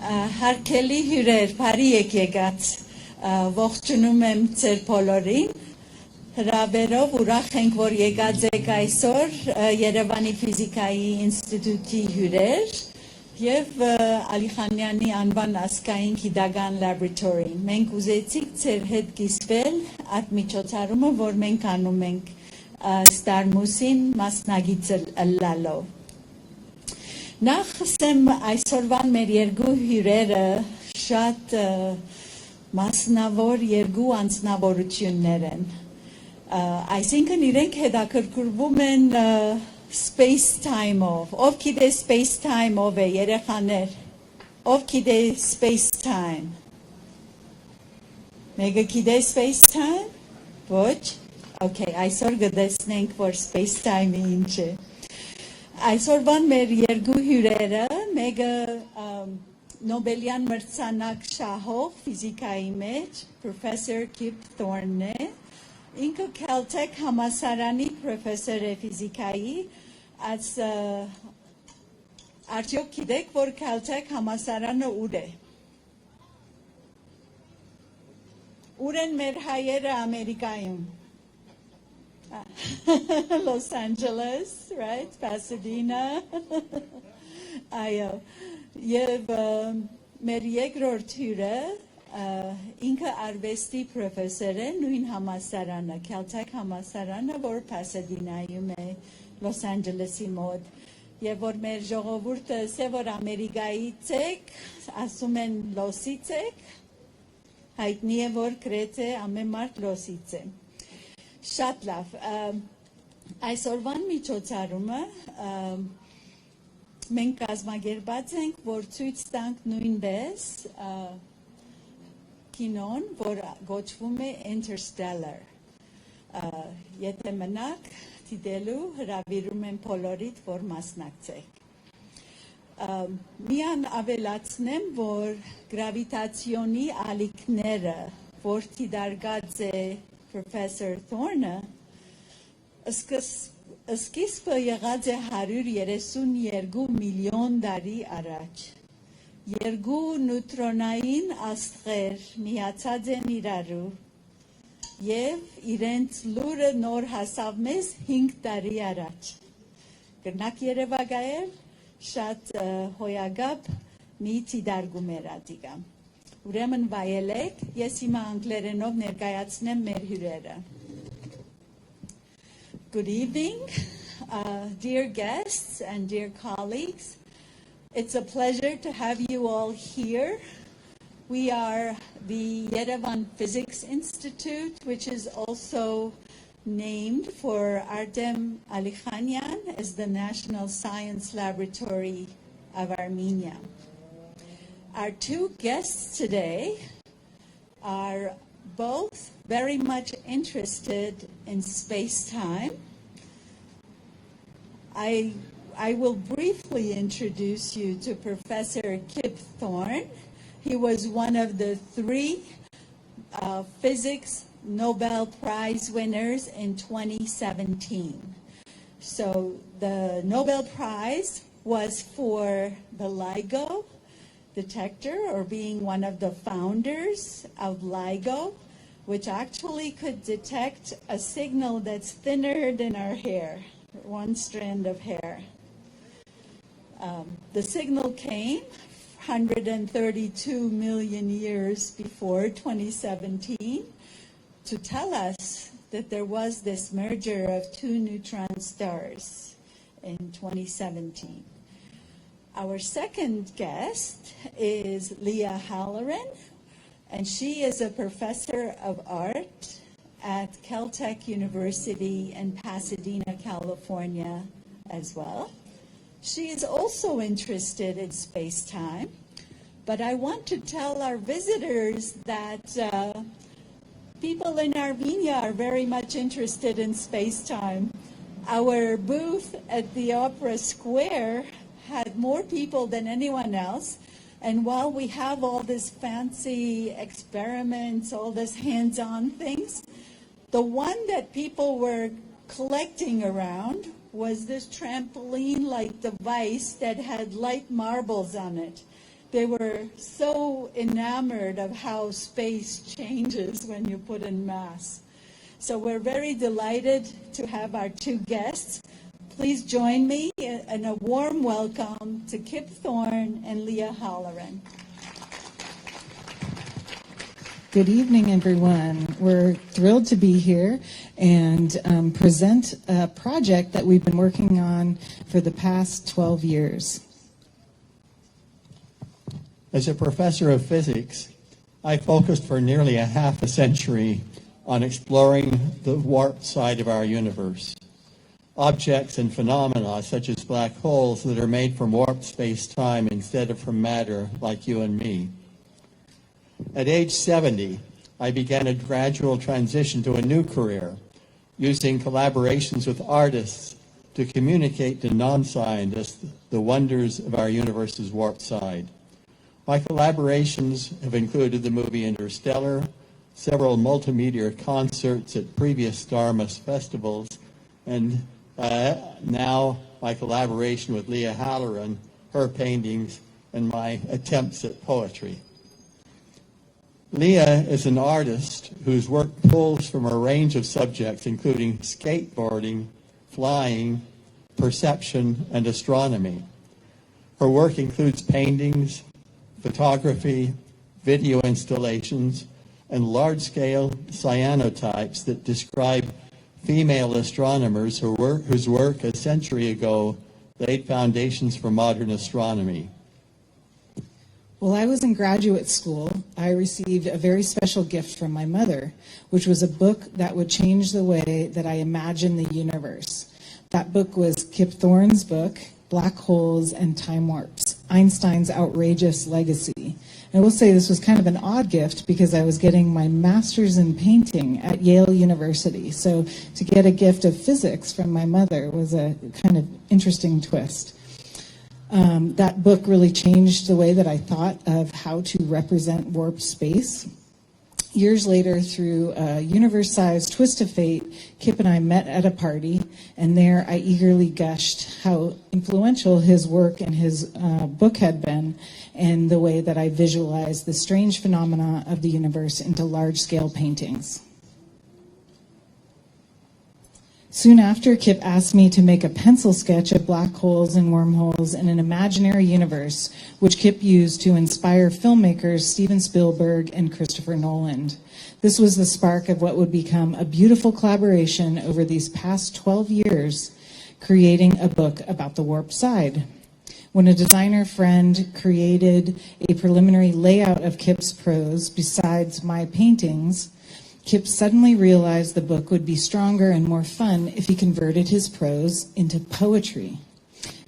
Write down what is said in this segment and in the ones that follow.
Հարկելի հյուրեր, բարի եկեղած, ողջունում եմ ձեր բոլորին, հրավերով ուրախ ենք, որ եկած եք այսօր Երևանի ֆիզիկայի ինստիտուտի հյուրեր և Ալիխանյանի անվան ազգային գիտական լաբորատորին։ Մենք ուզեցիք ձեր հետ կիսվել այդ միջոցառումը, որ մենք անում ենք ստարմուսին մասնագիծ ըլլալով։ Նախ ասեմ այսօրվան մեր երկու հյուրերը շատ մասնավոր երկու անձնավորություններ են։ Այսինքն իրենք հետաքրքրվում են space-time-ով։ Ով գիտե space-time-ով է երեխաներ։ Ով գիտե space-time։ Մեկը գիտե space-time։ Ոչ։ Okay, այսօր կտեսնենք, որ space-time-ը ինչ է։ Այսօրվան մեր երկու հյուրերը, մեկը Նոբելյան մրցանակ շահող ֆիզիկայի մեջ, պրոֆեսոր Քիփ Թորնը է, ինքը Caltech համալսարանի պրոֆեսոր է ֆիզիկայի, արդյոք գիտեք, որ Caltech համալսարանը ուր է։ Ուր են մեր հայերը Ամերիկայում։ Los Angeles, right? Pasadena. Այո, եւ մեր երկրորդ հյուրը ինքը արվեստի պրոֆեսոր է նույն համալսարանը, Caltech համալսարանը, որ Pasadena-ում է, Los Angeles-ի մոտ։ Եվ որ մեր ժողովուրդը ասե, որ Ամերիկայից եք, ասում են Լոսից եք, հայտնի է, որ գրեթե ամեն մարդ Լոսից է։ Շատ լավ, այսօրվան միջոցառումը մենք կազմակերպած ենք, որ ցույց տանք նույնպես կինոն, որ գոչվում է Interstellar։ Եթե մնաք դիտելու, հրավիրում եմ բոլորիդ, որ մասնակցեք։ Միան ավելացնեմ, որ գրավիտացիոնի ալիքները, որ դիտարկած է Professor Thorne, սկիզբը եղած է 132 միլիոն տարի առաջ։ Երկու նյուտրոնային աստղեր միացած են իրարու և իրենց լուրը նոր հասավ մեզ 5 տարի առաջ։ Կրնակ երևակայել շատ հոյագապ մի դիտարկում էր ադիգամ։ Ուրեմն վայելեք, ես հիմա անգլերենով ներկայացնեմ մեր հյուրերը։ Good evening, dear guests and dear colleagues. It's a pleasure to have you all here. We are the Yerevan Physics Institute, which is also named for Artem Alikhanyan as the National Science Laboratory of Armenia. Our two guests today are both very much interested in space-time. I will briefly introduce you to Professor Kip Thorne. He was one of the 3 physics Nobel Prize winners in 2017. So the Nobel Prize was for the LIGO detector, or being one of the founders of LIGO, which actually could detect a signal that's thinner than our hair, 1 strand of hair. The signal came 132 million years before 2017 to tell us that there was this merger of 2 neutron stars in 2017. Our second guest is Lía Hallorane, and she is a professor of art at Caltech University in Pasadena, California as well. She is also interested in space-time, but I want to tell our visitors that people in Armenia are very much interested in space-time. Our booth at the Opera Square had more people than anyone else, and while we have all these fancy experiments, all these hands-on things, the one that people were collecting around was this trampoline-like device that had light marbles on it. They were so enamored of how space changes when you put in mass. So we're very delighted to have our two guests. Please join me in a warm welcome to Khiп Thornը and Lía Hallorane. Good evening, everyone. We're thrilled to be here and present a project that we've been working on for the past 12 years. As a professor of physics, I focused for nearly a half a century on exploring the warped side of our universe. Objects and phenomena such as black holes that are made from warped space-time instead of from matter like you and me. At age 70, I began a gradual transition to a new career, using collaborations with artists to communicate to non-scientists the wonders of our universe's warped side. My collaborations have included the movie Interstellar, several multimedia concerts at previous Starmus festivals, and now my collaboration with Lía Hallorane, her paintings, and my attempts at poetry. Lía is an artist whose work pulls from a range of subjects, including skateboarding, flying, perception, and astronomy. Her work includes paintings, photography, video installations, and large-scale cyanotypes that describe female astronomers whose work a century ago laid foundations for modern astronomy. While I was in graduate school, I received a very special gift from my mother, which was a book that would change the way that I imagine the universe. That book was Khiп Thornë's book, Black Holes and Time Warps, Einstein's Outrageous Legacy. I will say this was kind of an odd gift because I was getting my master's in painting at Yale University. So to get a gift of physics from my mother was a kind of interesting twist. That book really changed the way that I thought of how to represent warped space. Years later, through a universe-sized twist of fate, Khiп and I met at a party, and there I eagerly gushed how influential his work and his book had been, and the way that I visualized the strange phenomena of the universe into large-scale paintings. Soon after, Khiп asked me to make a pencil sketch of black holes and wormholes in an imaginary universe, which Khiп used to inspire filmmakers Steven Spielberg and Christopher Nolan. This was the spark of what would become a beautiful collaboration over these past 12 years, creating a book about the warped side. When a designer friend created a preliminary layout of Khip's prose besides my paintings, Khiп suddenly realized the book would be stronger and more fun if he converted his prose into poetry.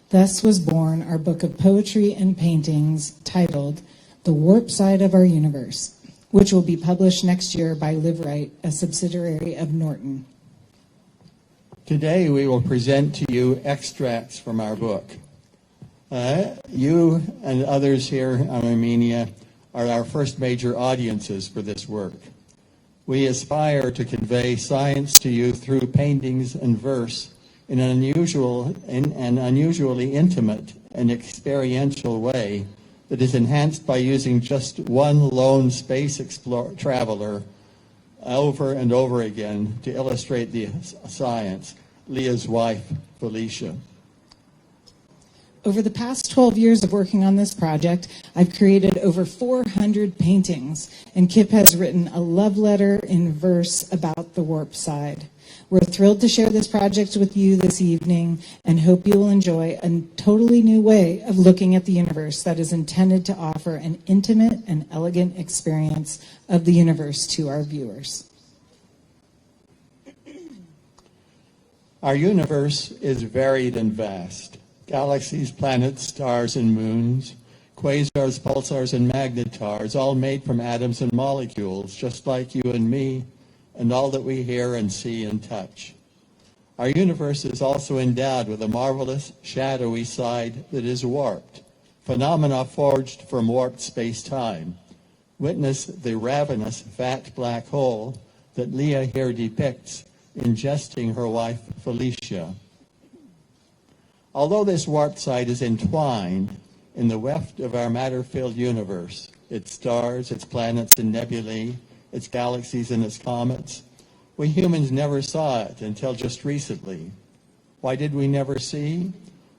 Thus was born our book of poetry and paintings titled The Warped Side of Our Universe, which will be published next year by Liveright, a subsidiary of Norton. Today we will present to you extracts from our book. You and others here in Armenia are our first major audiences for this work. We aspire to convey science to you through paintings and verse in an unusually intimate and experiential way that is enhanced by using just one lone space traveler over and over again to illustrate the science, Lía's wife, Felicia. Over the past 12 years of working on this project, I've created over 400 paintings, and Khiп has written a love letter in verse about the warped side. We're thrilled to share this project with you this evening and hope you will enjoy a totally new way of looking at the universe that is intended to offer an intimate and elegant experience of the universe to our viewers. Our universe is varied and vast. Galaxies, planets, stars, and moons, quasars, pulsars, and magnetars, all made from atoms and molecules, just like you and me, and all that we hear and see and touch. Our universe is also endowed with a marvelous, shadowy side that is warped, phenomena forged from warped space-time. Witness the ravenous, fat black hole that Lía here depicts, ingesting her wife, Felicia. Although this warped side is entwined, in the weft of our matter-filled universe, its stars, its planets and nebulae, its galaxies and its comets. We humans never saw it until just recently. Why did we never see?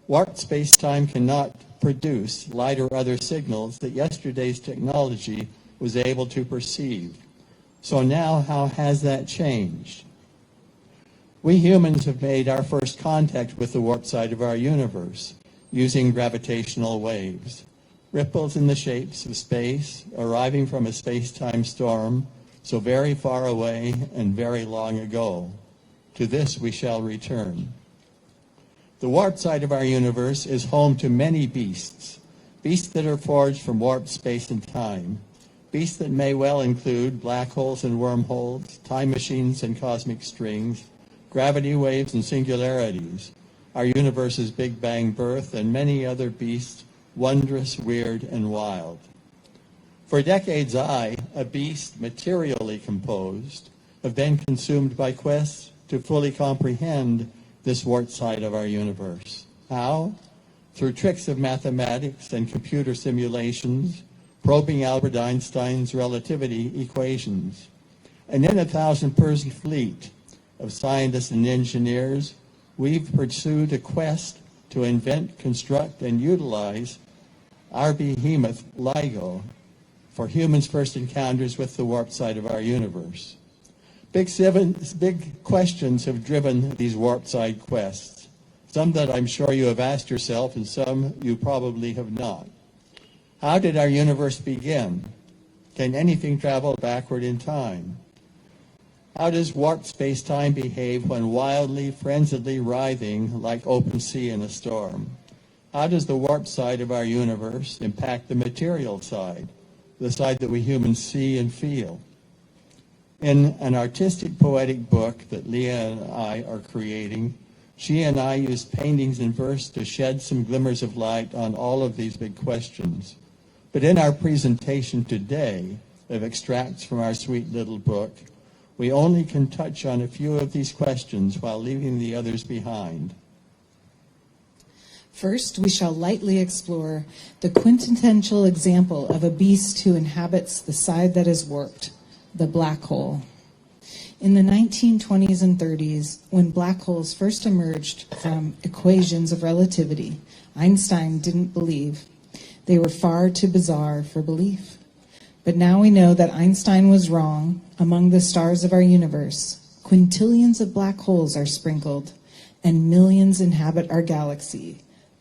Warped space-time cannot produce light or other signals that yesterday's technology was able to perceive. So now, how has that changed? We humans have made our first contact with the warp side of our universe using gravitational waves, ripples in the shapes of space arriving from a space-time storm so very far away and very long ago. To this we shall return. The warp side of our universe is home to many beasts, beasts that are forged from warped space and time, beasts that may well include black holes and wormholes, time machines and cosmic strings, gravity waves and singularities, our universe's Big Bang birth, and many other beasts, wondrous, weird, and wild. For decades I, a beast materially composed, have been consumed by quests to fully comprehend this warped side of our universe. How? Through tricks of mathematics and computer simulations, probing Albert Einstein's relativity equations. And in a 1,000-person fleet of scientists and engineers, we've pursued a quest to invent, construct, and utilize our behemoth LIGO for humans' first encounters with the warped side of our universe. Big questions have driven these warped side quests, some that I'm sure you have asked yourself and some you probably have not. How did our universe begin? Can anything travel backward in time? How does warped space-time behave when wildly, frenziedly writhing like open sea in a storm? How does the warped side of our universe impact the material side, the side that we humans see and feel? In an artistic, poetic book that Leah and I are creating, she and I used paintings and verse to shed some glimmers of light on all of these big questions. But in our presentation today of extracts from our sweet little book, we only can touch on a few of these questions while leaving the others behind. First, we shall lightly explore the quintessential example of a beast who inhabits the side that is warped, the black hole. In the 1920s and 30s, when black holes first emerged from equations of relativity, Einstein didn't believe. They were far too bizarre for belief. But now we know that Einstein was wrong. Among the stars of our universe, quintillions of black holes are sprinkled, and millions inhabit our galaxy,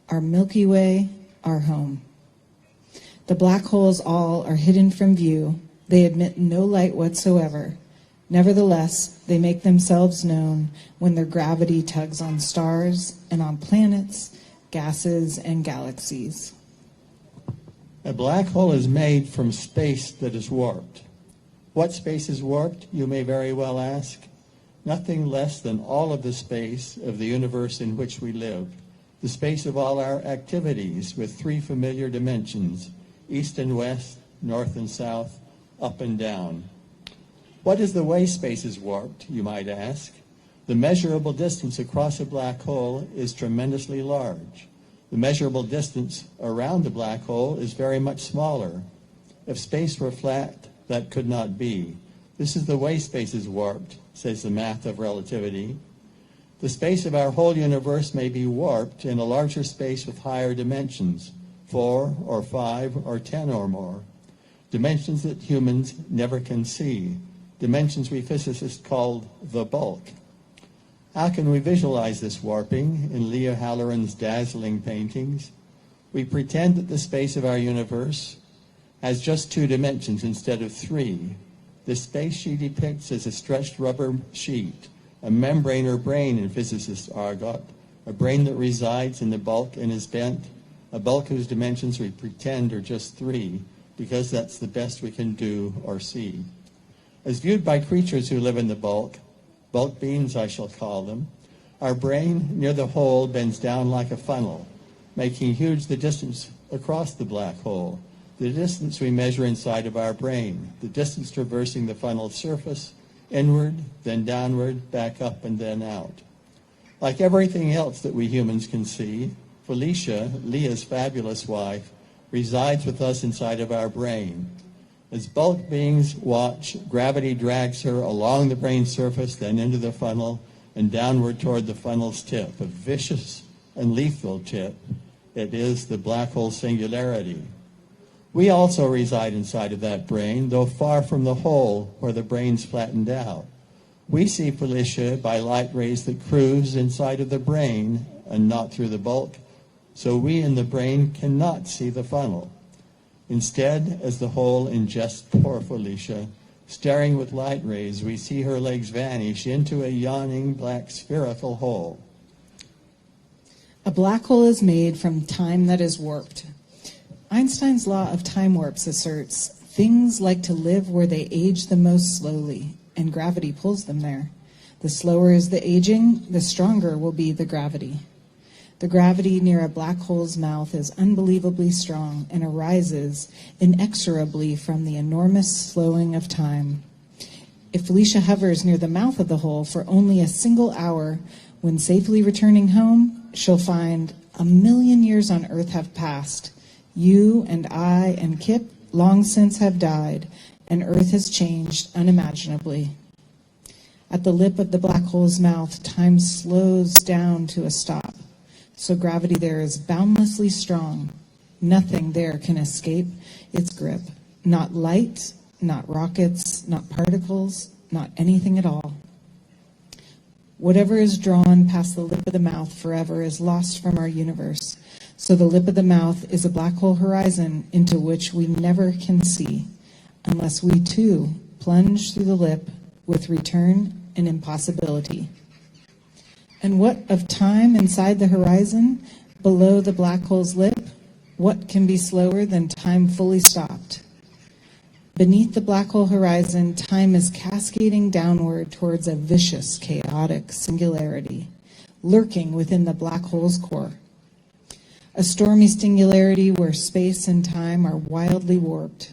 our Milky Way, our home. The black holes all are hidden from view. They emit no light whatsoever. Nevertheless, they make themselves known when their gravity tugs on stars and on planets, gases, and galaxies. A black hole is made from space that is warped. What space is warped, you may very well ask? Nothing less than all of the space of the universe in which we live, the space of all our activities with three familiar dimensions, east and west, north and south, up and down. What is the way space is warped, you might ask? The measurable distance across a black hole is tremendously large. The measurable distance around the black hole is very much smaller. If space were flat, that could not be. This is the way space is warped, says the math of relativity. The space of our whole universe may be warped in a larger space with higher dimensions, 4 or 5 or 10 or more. Dimensions that humans never can see. Dimensions we physicists call the bulk. How can we visualize this warping in Lìa Hallorann's dazzling paintings? We pretend that the space of our universe has just 2 dimensions instead of 3. This space she depicts as a stretched rubber sheet, a membrane or brain in physicist argot, a brain that resides in the bulk and is bent, a bulk whose dimensions we pretend are just 3, because that's the best we can do or see. As viewed by creatures who live in the bulk beings I shall call them, our brain near the hole bends down like a funnel, making huge the distance across the black hole, the distance we measure inside of our brain, the distance traversing the funnel's surface, inward, then downward, back up, and then out. Like everything else that we humans can see, Felicia, Leah's fabulous wife, resides with us inside of our brain. As bulk beings watch, gravity drags her along the brain surface, then into the funnel, and downward toward the funnel's tip, a vicious and lethal tip. It is the black hole singularity. We also reside inside of that brain, though far from the hole where the brain's flattened out. We see Felicia by light rays that cruise inside of the brain and not through the bulk, so we in the brain cannot see the funnel. Instead, as the hole ingests poor Felicia, staring with light rays, we see her legs vanish into a yawning black spherical hole. A black hole is made from time that is warped. Einstein's law of time warps asserts things like to live where they age the most slowly, and gravity pulls them there. The slower is the aging, the stronger will be the gravity. The gravity near a black hole's mouth is unbelievably strong and arises inexorably from the enormous slowing of time. If Felicia hovers near the mouth of the hole for only a single hour, when safely returning home, she'll find 1,000,000 years on Earth have passed. You and I and Kipp long since have died, and Earth has changed unimaginably. At the lip of the black hole's mouth, time slows down to a stop. So gravity there is boundlessly strong. Nothing there can escape its grip. Not light, not rockets, not particles, not anything at all. Whatever is drawn past the lip of the mouth forever is lost from our universe. So the lip of the mouth is a black hole horizon into which we never can see, unless we too plunge through the lip with return and impossibility. And what of time inside the horizon, below the black hole's lip? What can be slower than time fully stopped? Beneath the black hole horizon, time is cascading downward towards a vicious, chaotic singularity, lurking within the black hole's core. A stormy singularity where space and time are wildly warped.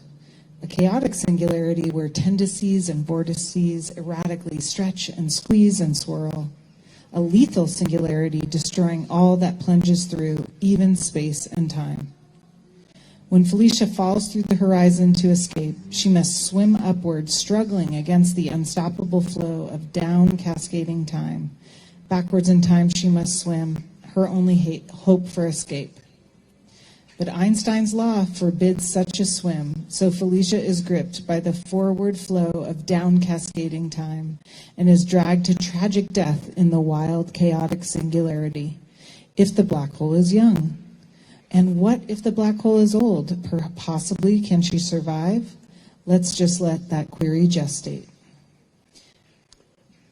A chaotic singularity where tendencies and vortices erratically stretch and squeeze and swirl. A lethal singularity destroying all that plunges through, even space and time. When Felicia falls through the horizon to escape, she must swim upward, struggling against the unstoppable flow of down cascading time. Backwards in time she must swim, her only hope for escape. But Einstein's law forbids such a swim, so Felicia is gripped by the forward flow of down cascading time and is dragged to tragic death in the wild, chaotic singularity. If the black hole is young. And what if the black hole is old? Possibly, can she survive? Let's just let that query gestate.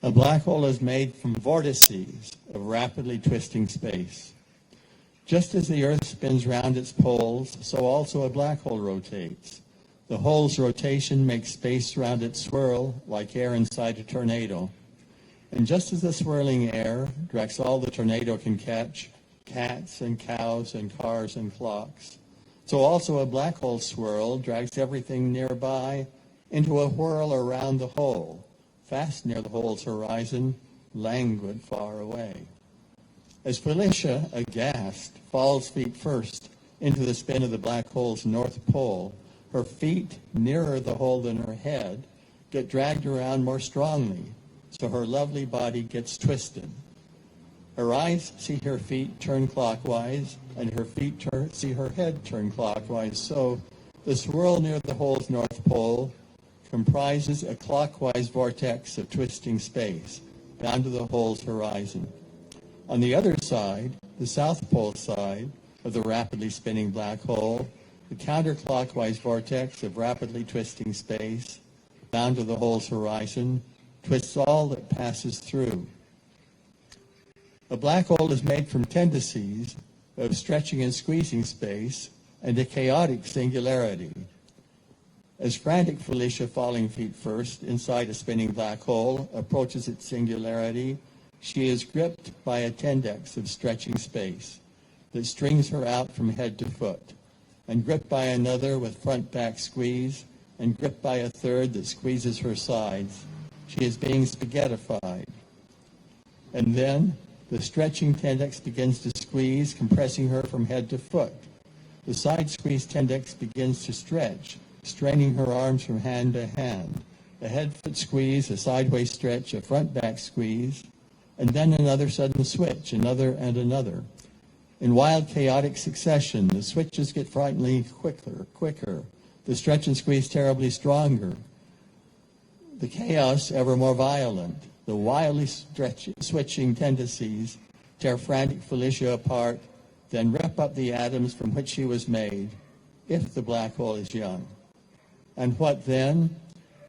A black hole is made from vortices of rapidly twisting space. Just as the Earth spins round its poles, so also a black hole rotates. The hole's rotation makes space around it swirl like air inside a tornado. And just as the swirling air drags all the tornado can catch, cats and cows and cars and clocks, so also a black hole swirl drags everything nearby into a whirl around the hole, fast near the hole's horizon, languid far away. As Felicia, aghast, falls feet first into the spin of the black hole's north pole, her feet, nearer the hole than her head, get dragged around more strongly, so her lovely body gets twisted. Her eyes see her feet turn clockwise, and her feet see her head turn clockwise, so the swirl near the hole's north pole comprises a clockwise vortex of twisting space down to the hole's horizon. On the other side, the south pole side of the rapidly spinning black hole, the counterclockwise vortex of rapidly twisting space down to the hole's horizon twists all that passes through. A black hole is made from tendencies of stretching and squeezing space and a chaotic singularity. As frantic Felicia, falling feet first inside a spinning black hole, approaches its singularity, she is gripped by a tendex of stretching space that strings her out from head to foot, and gripped by another with front-back squeeze, and gripped by a third that squeezes her sides. She is being spaghettified. And then the stretching tendex begins to squeeze, compressing her from head to foot. The side squeezed tendex begins to stretch, straining her arms from hand to hand. A head-foot squeeze, a sideways stretch, a front-back squeeze, and then another sudden switch, another and another. In wild, chaotic succession, the switches get frighteningly quicker. The stretch and squeeze terribly stronger. The chaos ever more violent. The wildly switching tendencies tear frantic Felicia apart, then rip up the atoms from which she was made, if the black hole is young. And what then?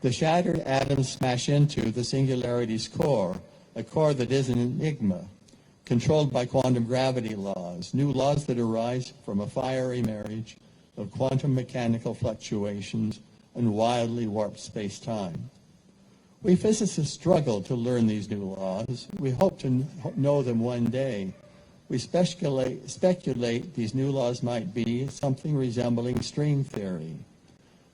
The shattered atoms smash into the singularity's core, a core that is an enigma, controlled by quantum gravity laws, new laws that arise from a fiery marriage of quantum mechanical fluctuations and wildly warped space-time. We physicists struggle to learn these new laws. We hope to know them one day. We speculate these new laws might be something resembling string theory.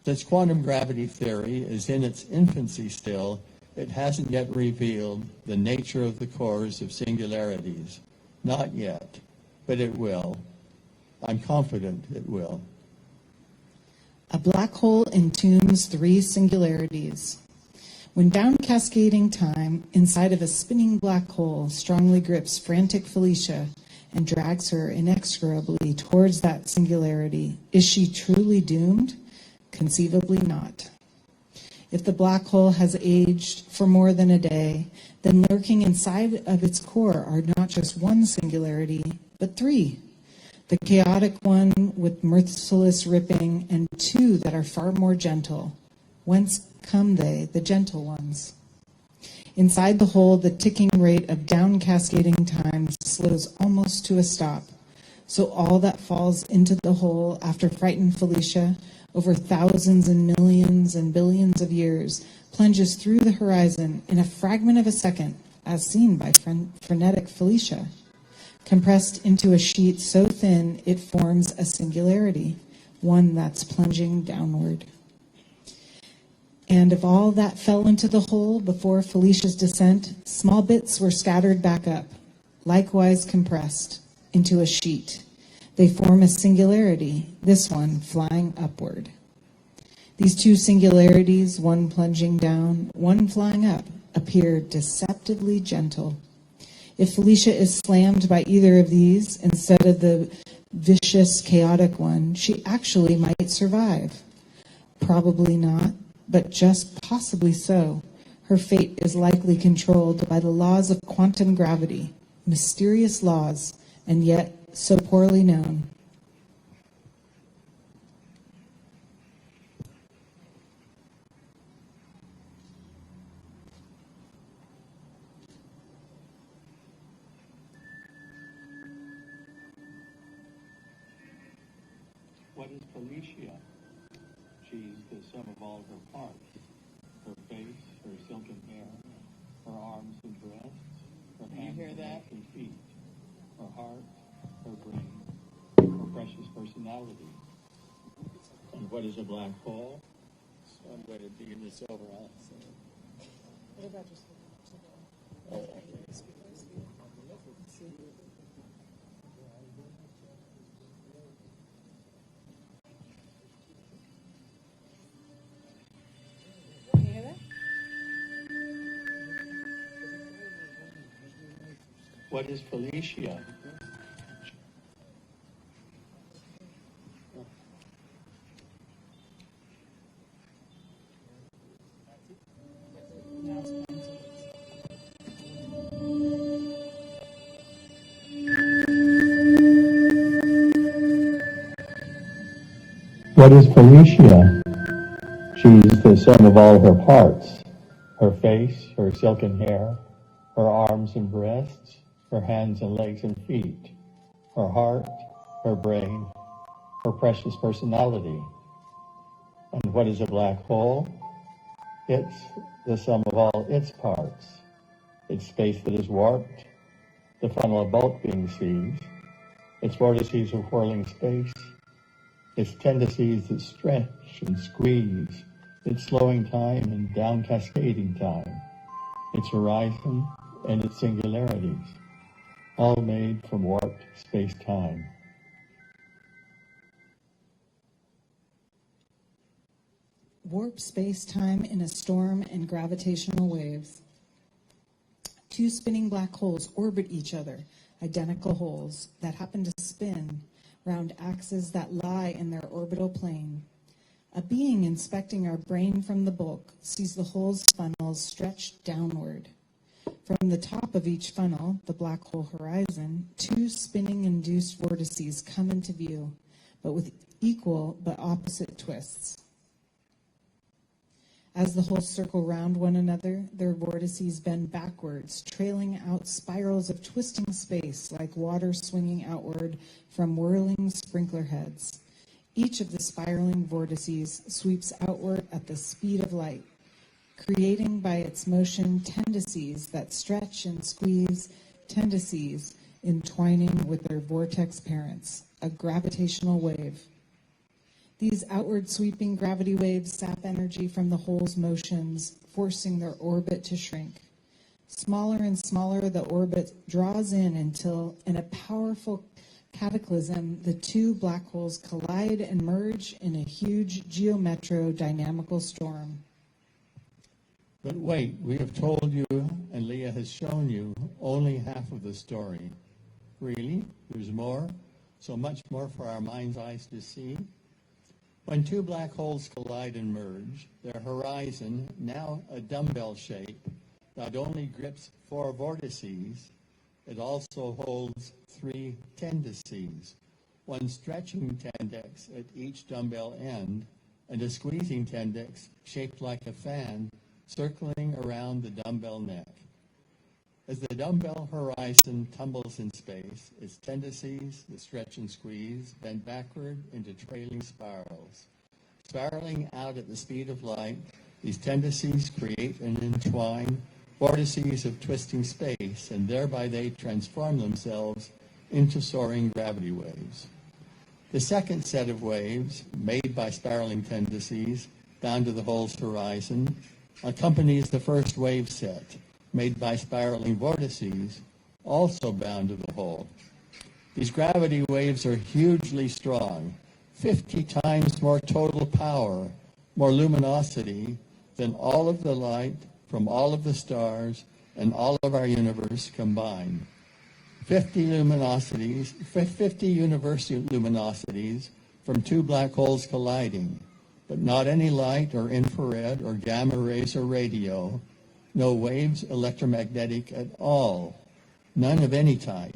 Since quantum gravity theory is in its infancy still, it hasn't yet revealed the nature of the cores of singularities. Not yet, but it will. I'm confident it will. A black hole entombs 3 singularities. When down cascading time inside of a spinning black hole strongly grips frantic Felicia and drags her inexorably towards that singularity, is she truly doomed? Conceivably not. If the black hole has aged for more than a day, then lurking inside of its core are not just 1 singularity, but 3. The chaotic one with merciless ripping, and 2 that are far more gentle. Whence come they, the gentle ones? Inside the hole, the ticking rate of down cascading time slows almost to a stop. So all that falls into the hole after frightened Felicia, over thousands and millions and billions of years, plunges through the horizon in a fragment of a second, as seen by frenetic Felicia, compressed into a sheet so thin it forms a singularity, one that's plunging downward. And of all that fell into the hole before Felicia's descent, small bits were scattered back up, likewise compressed into a sheet. They form a singularity, this one flying upward. These 2 singularities, one plunging down, one flying up, appear deceptively gentle. If Felicia is slammed by either of these instead of the vicious, chaotic one, she actually might survive. Probably not, but just possibly so. Her fate is likely controlled by the laws of quantum gravity, mysterious laws, and yet so poorly known. What is Felicia? She's the sum of all her parts. Her face, her silken hair, her arms and breasts, her hands and feet, her heart, her brain, her precious personality. And what is a black hole? So I'm going to begin this over also. What about just What is Felicia? What is Felicia? She's the sum of all her parts. Her face, her silken hair, her arms and breasts, her hands and legs and feet, her heart, her brain, her precious personality. And what is a black hole? It's the sum of all its parts. It's space that is warped, the funnel of bulk being seized, its vortices of whirling space, its tendencies that stretch and squeeze, its slowing time and down cascading time, its horizon and its singularities, all made from warped space-time. warp space-time in a storm and gravitational waves. Two spinning black holes orbit each other, identical holes that happen to spin round axes that lie in their orbital plane. A being inspecting our brain from the bulk sees the hole's funnels stretched downward. From the top of each funnel, the black hole horizon, two spinning induced vortices come into view, but with equal but opposite twists. As the holes circle round one another, their vortices bend backwards, trailing out spirals of twisting space like water swinging outward from whirling sprinkler heads. Each of the spiraling vortices sweeps outward at the speed of light, creating by its motion tendencies that stretch and squeeze, tendencies entwining with their vortex parents, a gravitational wave. These outward sweeping gravity waves sap energy from the hole's motions, forcing their orbit to shrink. Smaller and smaller the orbit draws in until, in a powerful cataclysm, the two black holes collide and merge in a huge geometro-dynamical storm. But wait, we have told you, and Leah has shown you, only half of the story. Really? There's more? So much more for our mind's eyes to see? When two black holes collide and merge, their horizon, now a dumbbell shape, not only grips four vortices, it also holds three tendencies, one stretching tendex at each dumbbell end, and a squeezing tendex shaped like a fan circling around the dumbbell neck. As the dumbbell horizon tumbles in space, its tendencies, the stretch and squeeze, bend backward into trailing spirals. Spiraling out at the speed of light, these tendencies create and entwine vortices of twisting space, and thereby they transform themselves into soaring gravity waves. The second set of waves, made by spiraling tendencies bound to the hole's horizon, accompanies the first wave set, made by spiraling vortices, also bound to the hole. These gravity waves are hugely strong, 50 times more total power, more luminosity than all of the light from all of the stars and all of our universe combined. 50 universe luminosities from two black holes colliding, but not any light or infrared or gamma rays or radio, no waves electromagnetic at all, none of any type.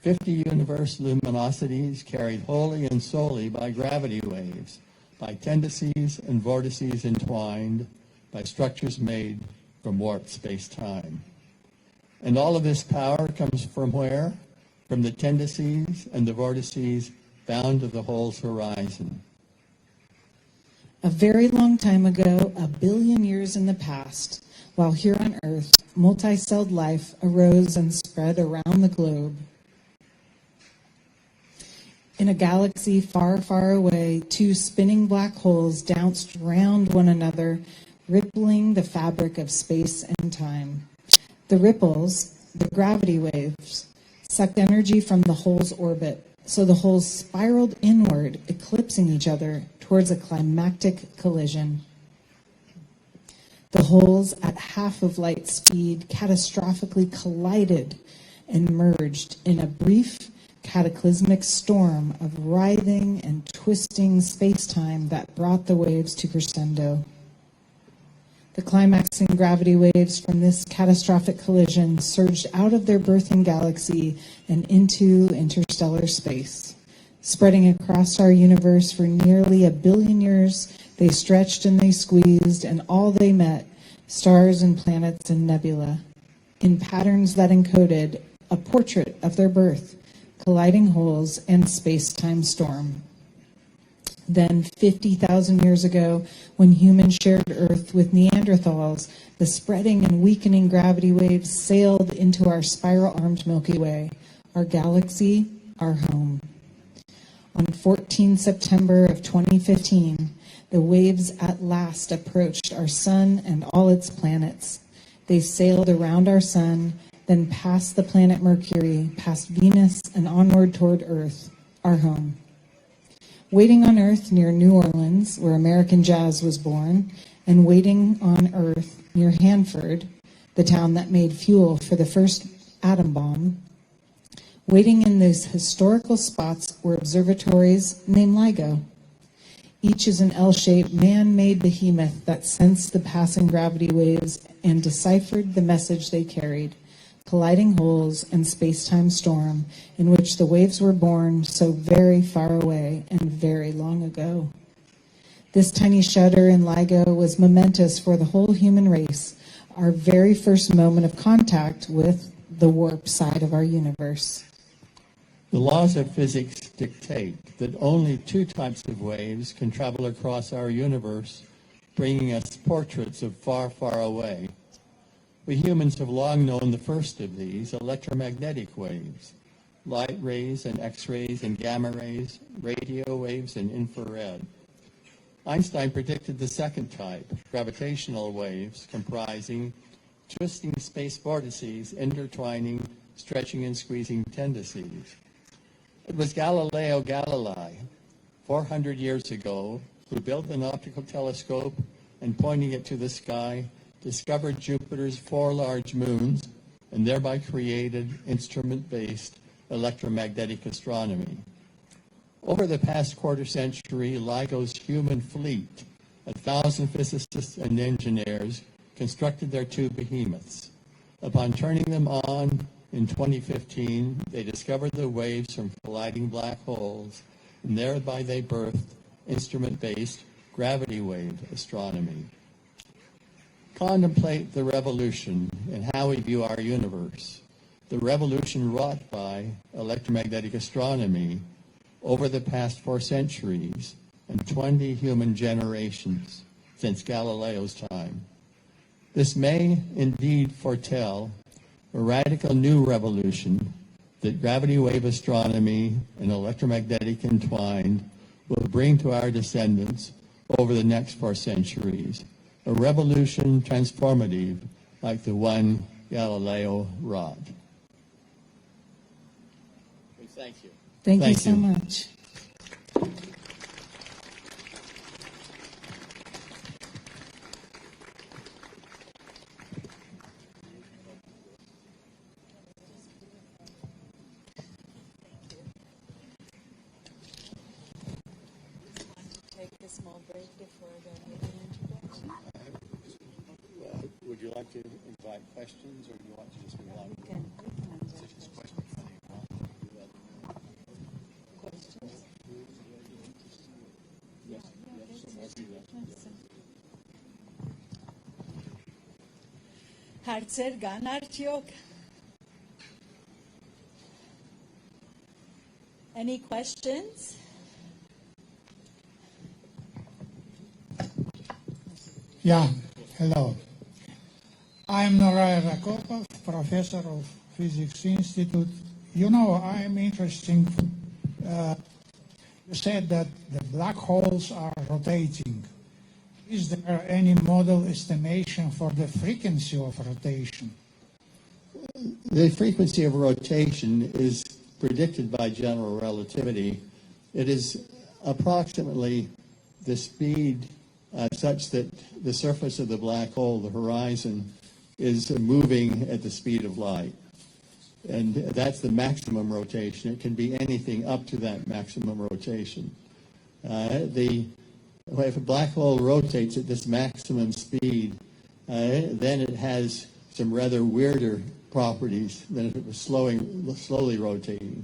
50 universe luminosities carried wholly and solely by gravity waves, by tendencies and vortices entwined, by structures made from warped space-time. And all of this power comes from where? From the tendencies and the vortices bound to the hole's horizon. A very long time ago, 1 billion years in the past, while here on Earth, multi-celled life arose and spread around the globe. In a galaxy far, far away, two spinning black holes danced round one another, rippling the fabric of space and time. The ripples, the gravity waves, sucked energy from the hole's orbit, so the holes spiraled inward, eclipsing each other towards a climactic collision. The holes at half of light speed catastrophically collided and merged in a brief cataclysmic storm of writhing and twisting space-time that brought the waves to crescendo. The climaxing gravity waves from this catastrophic collision surged out of their birthing galaxy and into interstellar space. Spreading across our universe for nearly 1 billion years, they stretched and they squeezed, and all they met, stars and planets and nebula, in patterns that encoded a portrait of their birth, colliding holes and space-time storm. Then, 50,000 years ago, when humans shared Earth with Neanderthals, the spreading and weakening gravity waves sailed into our spiral-armed Milky Way, our galaxy, our home. On 14 September of 2015, the waves at last approached our sun and all its planets. They sailed around our sun, then past the planet Mercury, past Venus, and onward toward Earth, our home. Waiting on Earth near New Orleans, where American jazz was born, and Waiting on Earth near Hanford, the town that made fuel for the first atom bomb. Waiting in these historical spots were observatories named LIGO. Each is an L-shaped, man-made behemoth that sensed the passing gravity waves and deciphered the message they carried, colliding holes and space-time storm in which the waves were born so very far away and very long ago. This tiny shudder in LIGO was momentous for the whole human race, our very first moment of contact with the warp side of our universe. The laws of physics dictate that only two types of waves can travel across our universe, bringing us portraits of far, far away. We humans have long known the first of these, electromagnetic waves, light rays and X-rays and gamma rays, radio waves and infrared. Einstein predicted the second type, gravitational waves, comprising twisting space vortices, intertwining, stretching and squeezing tendencies. It was Galileo Galilei, 400 years ago, who built an optical telescope and, pointing it to the sky, discovered Jupiter's 4 large moons and thereby created instrument-based electromagnetic astronomy. Over the past quarter century, LIGO's human fleet, 1,000 physicists and engineers, constructed their two behemoths. Upon turning them on in 2015, they discovered the waves from colliding black holes, and thereby they birthed instrument-based gravity wave astronomy. Contemplate the revolution in how we view our universe, the revolution wrought by electromagnetic astronomy over the past 4 centuries and 20 human generations since Galileo's time. This may indeed foretell a radical new revolution that gravity wave astronomy and electromagnetic entwined will bring to our descendants over the next 4 centuries, a revolution transformative like the one Galileo wrought. We thank you. Thank you so much. Would you like to invite questions, or do you want to just move on? Հարցեր կան արդյոք? Any questions? Yeah, hello. I'm Noray Rakopov, professor of Physics Institute. You know, I'm interested. You said that the black holes are rotating. Is there any model estimation for the frequency of rotation? The frequency of rotation is predicted by general relativity. It is approximately the speed such that the surface of the black hole, the horizon, is moving at the speed of light. And that's the maximum rotation. It can be anything up to that maximum rotation. If a black hole rotates at this maximum speed, then it has some rather weirder properties than if it was slowly rotating.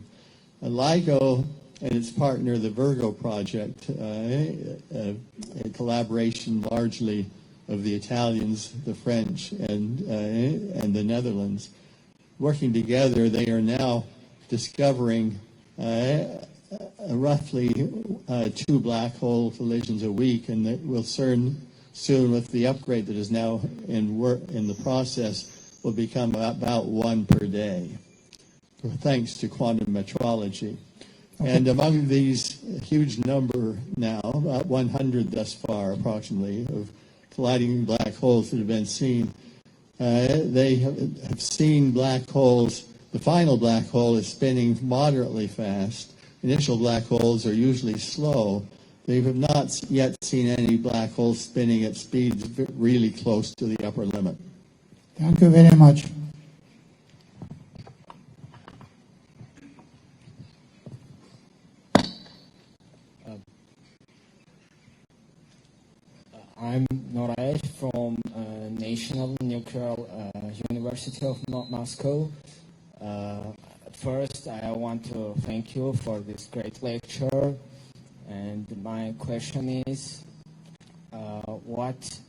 LIGO and its partner, the Virgo Project, a collaboration largely of the Italians, the French, and the Netherlands. Working together, they are now discovering roughly 2 black hole collisions a week, and that will soon, with the upgrade that is now in the process, will become about 1 per day, thanks to quantum metrology. And among these huge number now, about 100 thus far approximately, of colliding black holes that have been seen, they have seen black holes. The final black hole is spinning moderately fast, initial black holes are usually slow. They have not yet seen any black holes spinning at speeds really close to the upper limit. Thank you very much. I'm Noray from National Nuclear University of Moscow. At first, I want to thank you for this great lecture. And my question is, what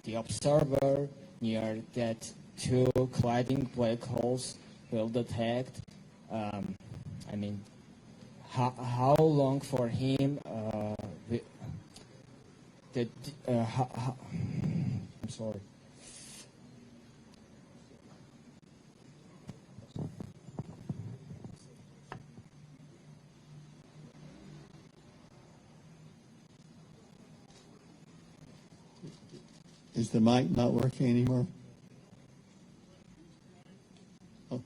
the observer near that two colliding black holes will detect? How long for him? I'm sorry. Is the mic not working anymore? Oh.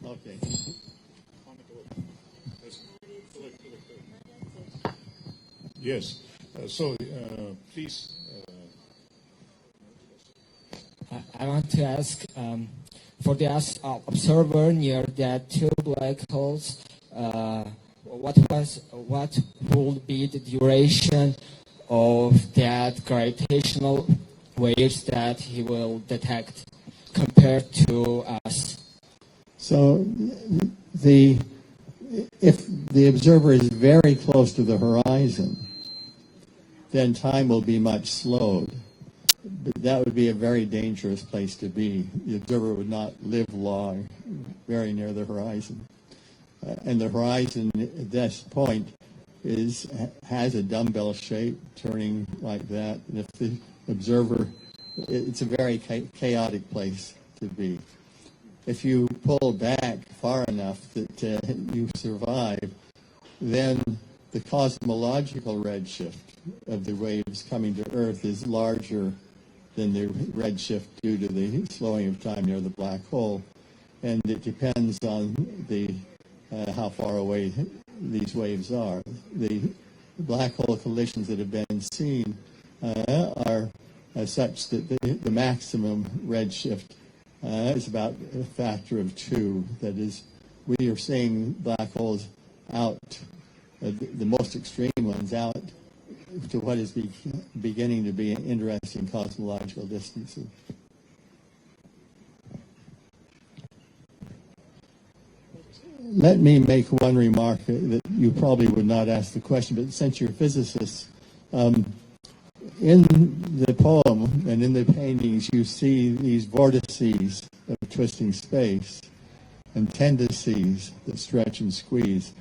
Okay. Yes. Please. I want to ask, for the observer near that two black holes, what would be the duration of that gravitational waves that he will detect compared to us? So if the observer is very close to the horizon, then time will be much slowed. But that would be a very dangerous place to be. The observer would not live long very near the horizon. And the horizon at this point has a dumbbell shape turning like that. And if the observer, it's a very chaotic place to be. If you pull back far enough that you survive, then the cosmological redshift of the waves coming to Earth is larger than the redshift due to the slowing of time near the black hole. And it depends on how far away these waves are. The black hole collisions that have been seen are such that the maximum redshift is about a factor of 2. That is, we are seeing black holes out, the most extreme ones, out to what is beginning to be interesting cosmological distances. Let me make one remark that you probably would not ask the question, but since you're physicists, in the poem and in the paintings, you see these vortices of twisting space and tendencies that stretch and squeeze.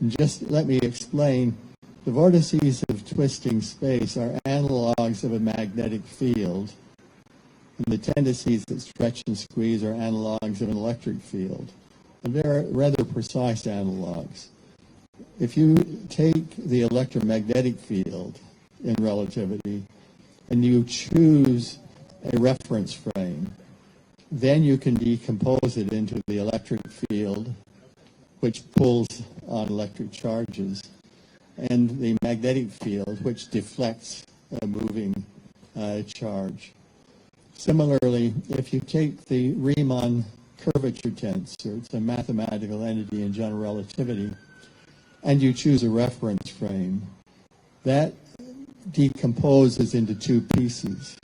And just let me explain. The vortices of twisting space are analogs of a magnetic field, and the tendencies that stretch and squeeze are analogs of an electric field. And they're rather precise analogs. If you take the electromagnetic field in relativity and you choose a reference frame, then you can decompose it into the electric field, which pulls on electric charges, and the magnetic field, which deflects a moving charge. Similarly, if you take the Riemann curvature tensor, it's a mathematical entity in general relativity, and you choose a reference frame, that decomposes into 2 pieces.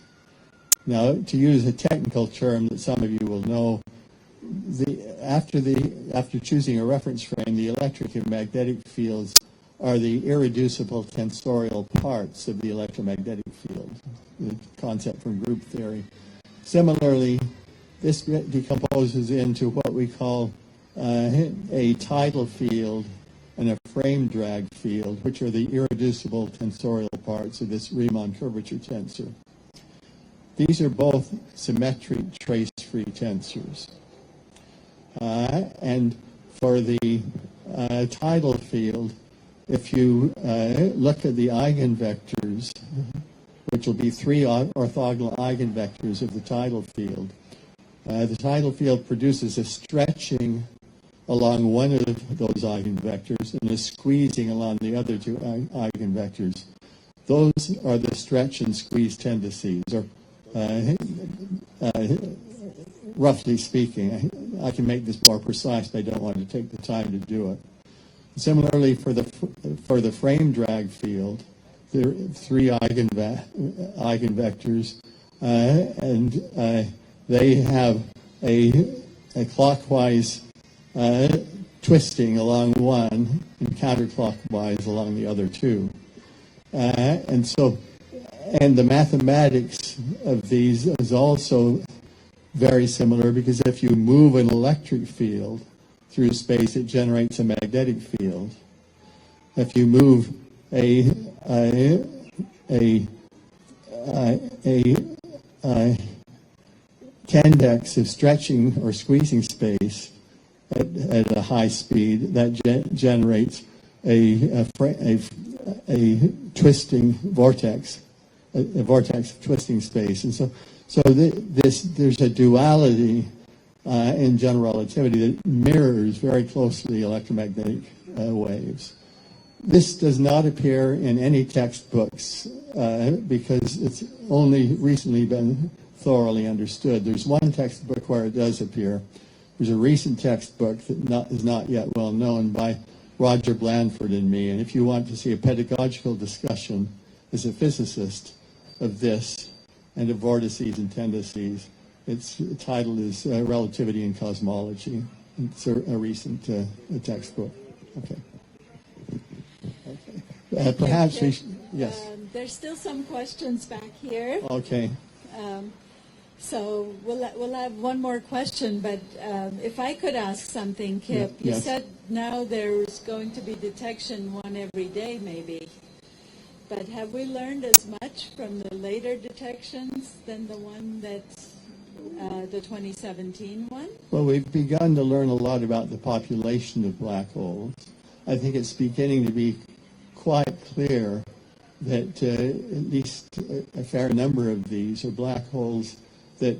Now, to use a technical term that some of you will know, after choosing a reference frame, the electric and magnetic fields are the irreducible tensorial parts of the electromagnetic field, the concept from group theory. Similarly, this decomposes into what we call a tidal field and a frame drag field, which are the irreducible tensorial parts of this Riemann curvature tensor. These are both symmetric trace-free tensors. And for the tidal field, if you look at the eigenvectors, which will be 3 orthogonal eigenvectors of the tidal field produces a stretching along one of those eigenvectors and a squeezing along the other two eigenvectors. Those are the stretch and squeeze tendencies, or roughly speaking. I can make this more precise, but I don't want to take the time to do it. Similarly, for the frame drag field, there are three eigenvectors, and they have a clockwise twisting along one and counterclockwise along the other two. And the mathematics of these is also very similar, because if you move an electric field through space, it generates a magnetic field. If you move a convex of stretching or squeezing space at a high speed, that generates a twisting vortex, a vortex of twisting space. And there's a duality in general relativity that mirrors very closely electromagnetic waves. This does not appear in any textbooks because it's only recently been thoroughly understood. There's one textbook where it does appear. There's a recent textbook that is not yet well known by Roger Blandford and me. And if you want to see a pedagogical discussion as a physicist of this and of vortices and tendencies, its title is Relativity and Cosmology. It's a recent textbook. Okay. Perhaps we should, yes. There's still some questions back here. Okay. So we'll have one more question, but if I could ask something, Kip, you yes. said now there's going to be detection one every day, maybe. But have we learned as much from the later detections than the one that's the 2017 one? Well, we've begun to learn a lot about the population of black holes. I think it's beginning to be quite clear that at least a fair number of these are black holes that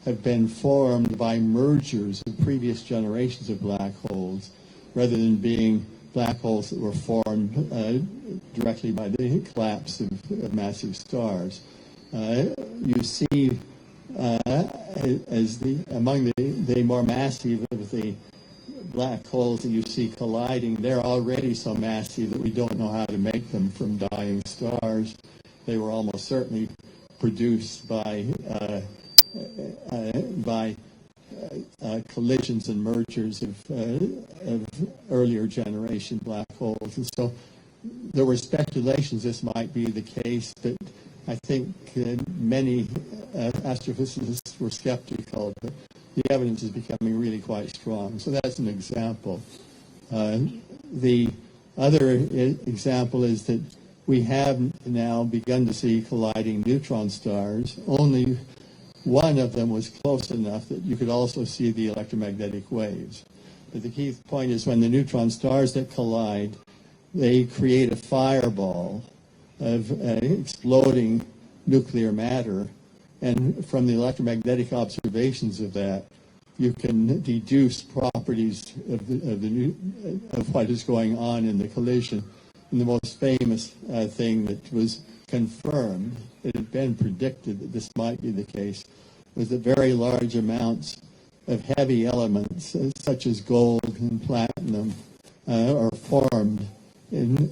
have been formed by mergers of previous generations of black holes, rather than being black holes that were formed directly by the collapse of massive stars. You see, among the more massive of the black holes that you see colliding, they're already so massive that we don't know how to make them from dying stars. They were almost certainly produced by collisions and mergers of earlier generation black holes. And so there were speculations this might be the case, but I think many astrophysicists were skeptical, but the evidence is becoming really quite strong. So that's an example. The other example is that we have now begun to see colliding neutron stars. Only one of them was close enough that you could also see the electromagnetic waves. But the key point is when the neutron stars that collide, they create a fireball of exploding nuclear matter. And from the electromagnetic observations of that, you can deduce properties of what is going on in the collision. And the most famous thing that was confirmed, it had been predicted that this might be the case, was that very large amounts of heavy elements, such as gold and platinum, are formed in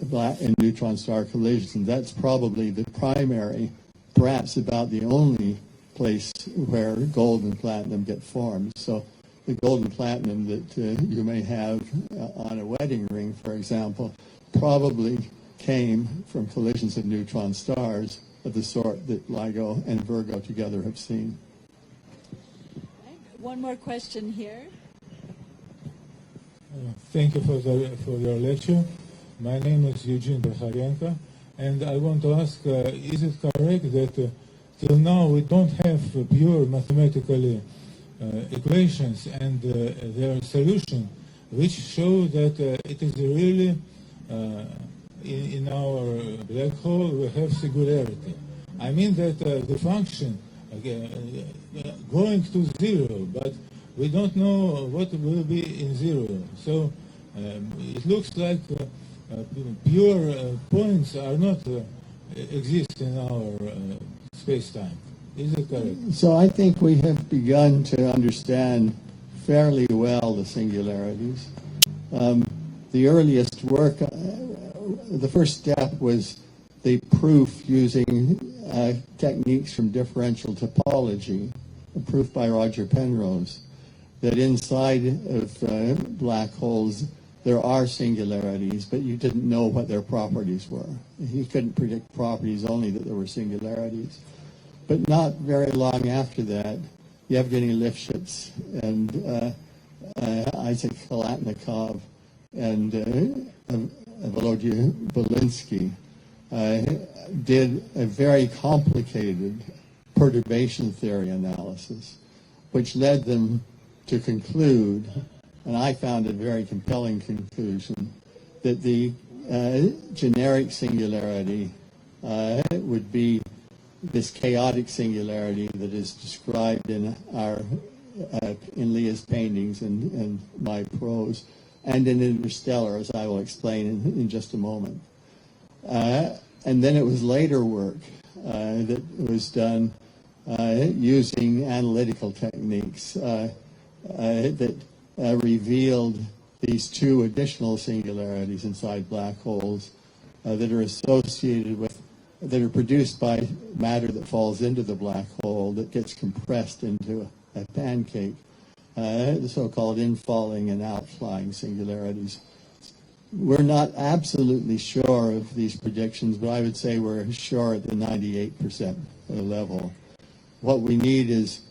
neutron star collisions. And that's probably the primary, perhaps about the only place where gold and platinum get formed. So the gold and platinum that you may have on a wedding ring, for example, probably came from collisions of neutron stars of the sort that LIGO and Virgo together have seen. One more question here. Thank you for your lecture. My name is Eugene Berkharenko, and I want to ask, is it correct that till now we don't have pure mathematical equations and their solution, which show that it is really in our black hole we have singularity? I mean that the function going to zero, but we don't know what will be in zero. So it looks like pure points are not exist in our space-time. Is it correct? So I think we have begun to understand fairly well the singularities. The earliest work, the first step was the proof using techniques from differential topology, a proof by Roger Penrose, that inside of black holes there are singularities, but you didn't know what their properties were. He couldn't predict properties, only that there were singularities. But not very long after that, Yevgeny Lifshitz and Isaac Kalatnikov and Volodya Belinsky did a very complicated perturbation theory analysis, which led them to conclude, and I found a very compelling conclusion, that the generic singularity would be this chaotic singularity that is described in in Leah's paintings and my prose, and in Interstellar, as I will explain in just a moment. And then it was later work that was done using analytical techniques that revealed these two additional singularities inside black holes that are associated with, that are produced by matter that falls into the black hole that gets compressed into a pancake, the so-called infalling and outflying singularities. We're not absolutely sure of these predictions, but I would say we're sure at the 98% level. What we need is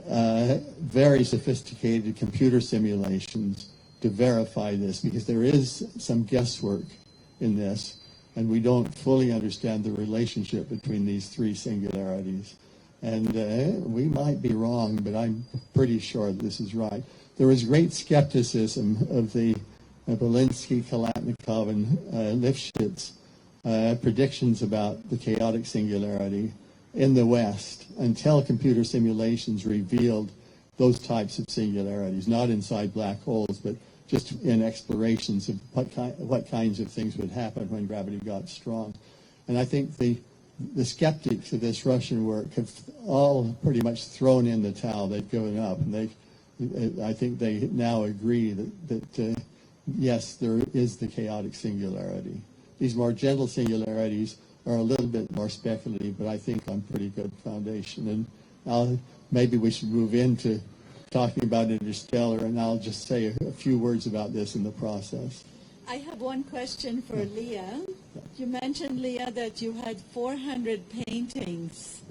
very sophisticated computer simulations to verify this, because there is some guesswork in this, and we don't fully understand the relationship between these three singularities. And we might be wrong, but I'm pretty sure this is right. There was great skepticism of the Belinsky, Kalatnikov, and Lifshitz predictions about the chaotic singularity in the West until computer simulations revealed those types of singularities, not inside black holes, but just in explorations of what kinds of things would happen when gravity got strong. And I think the skeptics of this Russian work have all pretty much thrown in the towel. They've given up, and I think they now agree that yes, there is the chaotic singularity. These more gentle singularities are a little bit more speculative, but I think on pretty good foundation. And maybe we should move into talking about Interstellar, and I'll just say a few words about this in the process. I have one question for Leah. You mentioned, Leah, that you had 400 paintings.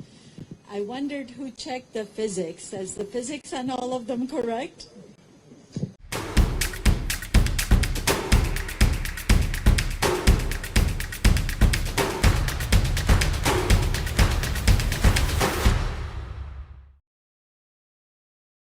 I wondered who checked the physics. Is the physics on all of them correct?